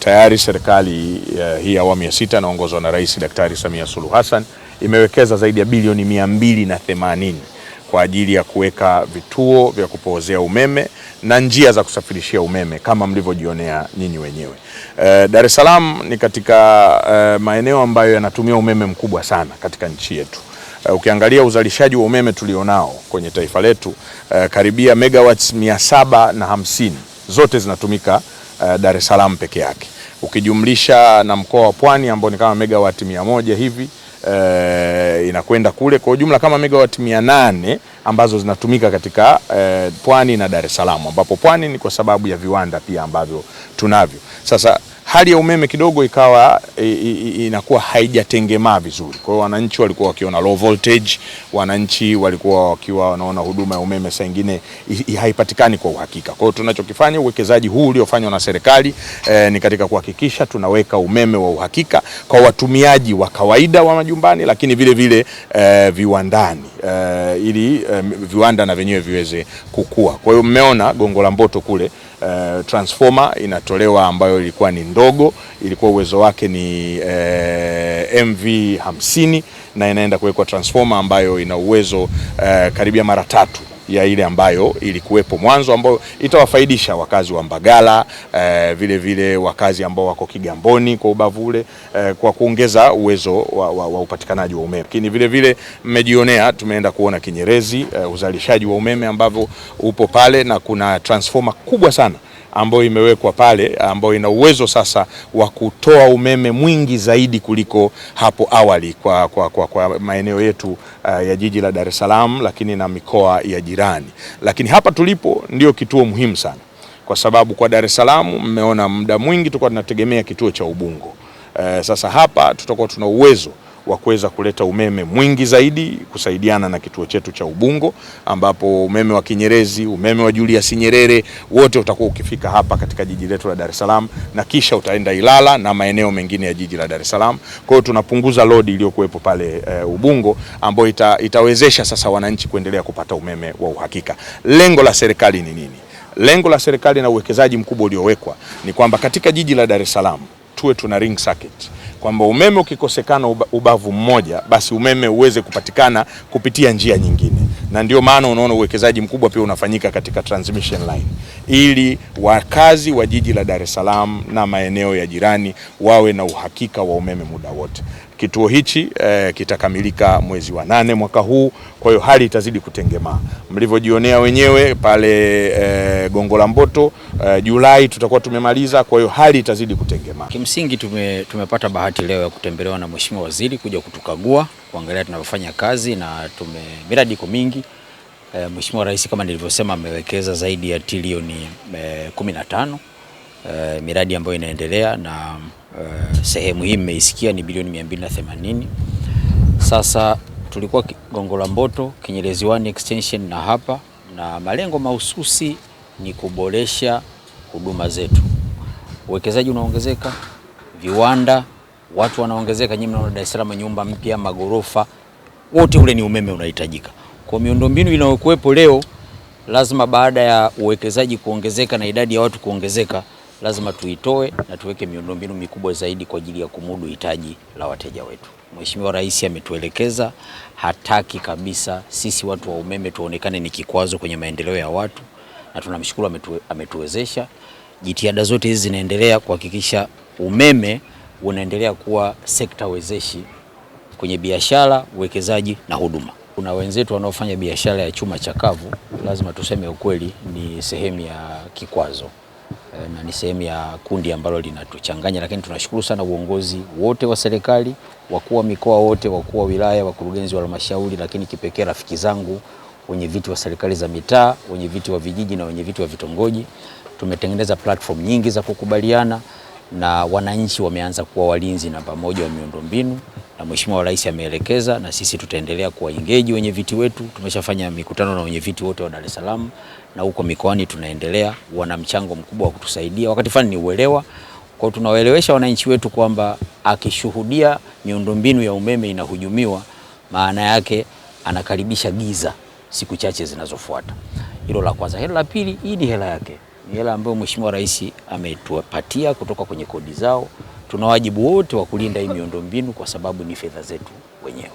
Tayari serikali hii awamu ya 6 inaongozwa na Rais Daktari Samia Suluhu Hassan imewekeza zaidi ya bilioni 280 kwa ajili ya kuweka vituo vya kupoozea umeme na njia za kusafirishia umeme kama mlivyojionea nyinyi wenyewe. Dar es Salaam ni katika maeneo ambayo yanatumia umeme mkubwa sana katika nchi yetu. Ukiangalia uzalishaji wa umeme tulionao kwenye taifa letu, karibia megawatts 750 zote zinatumika Dar es Salaam peke yake. Ukijumlisha na mkoa wa Pwani ambao ni kama megawati 100 hivi, inakwenda kule kwa ujumla kama megawati 800 ambazo zinatumika katika Pwani na Dar es Salaam, ambapo Pwani ni kwa sababu ya viwanda pia ambavyo tunavyo. Sasa hali ya umeme kidogo ikawa inakuwa haijatengemaa vizuri. Kwa hiyo wananchi walikuwa wakiona low voltage, wananchi walikuwa wakiwa wanaona huduma ya umeme saa nyingine haipatikani kwa uhakika. Kwa hiyo tunachokifanya, uwekezaji huu uliofanywa na serikali ni katika kuhakikisha tunaweka umeme wa uhakika kwa watumiaji wa kawaida wa majumbani, lakini vile vile viwandani, ili viwanda na venyewe viweze kukua. Kwa hiyo mmeona Gongo la Mboto kule transformer inatolewa ambayo ilikuwa ni ndogo, ilikuwa uwezo wake ni MV 50 na inaenda kuwekwa transformer ambayo ina uwezo karibia mara 3 ya ile ambayo ilikuwepo mwanzo, ambayo itawafaidisha wakazi wa Mbagala, vile vile wakazi ambao wako Kigamboni kwa ubavu ule, kwa kuongeza uwezo wa upatikanaji wa umeme. Lakini vile vile mmejionea, tumeenda kuona Kinyerezi, uzalishaji wa umeme ambavyo upo pale, na kuna transformer kubwa sana ambayo imewekwa pale, ambayo ina uwezo sasa wa kutoa umeme mwingi zaidi kuliko hapo awali kwa maeneo yetu ya jiji la Dar es Salaam, lakini na mikoa ya jirani. Lakini hapa tulipo ndio kituo muhimu sana, kwa sababu kwa Dar es Salaam mmeona muda mwingi tulikuwa tunategemea kituo cha Ubungo. Sasa hapa tutakuwa tuna uwezo wa kuweza kuleta umeme mwingi zaidi kusaidiana na kituo chetu cha Ubungo, ambapo umeme wa Kinyerezi, umeme wa Julius Nyerere wote utakuwa ukifika hapa katika jiji letu la Dar es Salaam, na kisha utaenda Ilala na maeneo mengine ya jiji la Dar es Salaam. Kwa hiyo tunapunguza load iliyokuwepo pale Ubungo, ambayo itawezesha sasa wananchi kuendelea kupata umeme wa uhakika. Lengo la serikali ni nini? Lengo la serikali na uwekezaji mkubwa uliowekwa ni kwamba katika jiji la Dar es Salaam tuwe tuna ring circuit, kwamba umeme ukikosekana ubavu mmoja, basi umeme uweze kupatikana kupitia njia nyingine. Na ndio maana unaona uwekezaji mkubwa pia unafanyika katika transmission line, ili wakazi wa jiji la Dar es Salaam na maeneo ya jirani wawe na uhakika wa umeme muda wote. Kituo hichi kitakamilika mwezi wa 8 mwaka huu, kwa hiyo hali itazidi kutengemaa. Mlivyojionea wenyewe pale Gongo la Mboto, Julai tutakuwa tumemaliza, kwa hiyo hali itazidi kutengemaa. Kimsingi tumepata bahati leo ya kutembelewa na Mheshimiwa Waziri kuja kutukagua, kuangalia tunavyofanya kazi, na miradi iko mingi. Mheshimiwa Rais kama nilivyosema amewekeza zaidi ya trilioni 15, miradi ambayo inaendelea, na sehemu hii mmeisikia ni bilioni 280. Sasa tulikuwa Gongo la Mboto, Kinyerezi 1 extension na hapa, na malengo mahususi ni kuboresha huduma zetu. Uwekezaji unaongezeka, viwanda, watu wanaongezeka. Nyinyi mnaona Dar es Salaam nyumba mpya, magorofa, wote ule ni umeme unahitajika. Kwa miundombinu inayokuwepo leo, lazima baada ya uwekezaji kuongezeka na idadi ya watu kuongezeka, lazima tuitoe na tuweke miundombinu mikubwa zaidi kwa ajili ya kumudu hitaji la wateja wetu. Mheshimiwa Rais ametuelekeza, hataki kabisa sisi watu wa umeme tuonekane ni kikwazo kwenye maendeleo ya watu, na tunamshukuru ametuwezesha. Jitihada zote hizi zinaendelea kuhakikisha umeme unaendelea kuwa sekta wezeshi kwenye biashara, uwekezaji na huduma. Kuna wenzetu wanaofanya biashara ya chuma chakavu, lazima tuseme ukweli, ni sehemu ya kikwazo na ni sehemu ya kundi ambalo linatuchanganya, lakini tunashukuru sana uongozi wote wa serikali, wakuu wa mikoa wote, wakuu wa wilaya, wakurugenzi wa halmashauri, lakini kipekee rafiki zangu wenye viti wa serikali za mitaa, wenye viti wa vijiji na wenye viti wa vitongoji. Tumetengeneza platform nyingi za kukubaliana, na wananchi wameanza kuwa walinzi na pamoja wa miundombinu, na Mheshimiwa Rais ameelekeza, na sisi tutaendelea kuwa engage wenye viti wetu. Tumeshafanya mikutano na wenye viti wote wa Dar es Salaam, na huko mikoani tunaendelea. Wana mchango mkubwa wa kutusaidia. Wakati fulani ni uelewa, kwa tunawaelewesha wananchi wetu kwamba akishuhudia miundombinu ya umeme inahujumiwa, maana yake anakaribisha giza siku chache zinazofuata. Hilo la kwanza. Hilo la pili, hii ni hela yake. ni hela ambayo Mheshimiwa Rais ametupatia kutoka kwenye kodi zao. Tuna wajibu wote wa kulinda hii miundombinu kwa sababu ni fedha zetu wenyewe.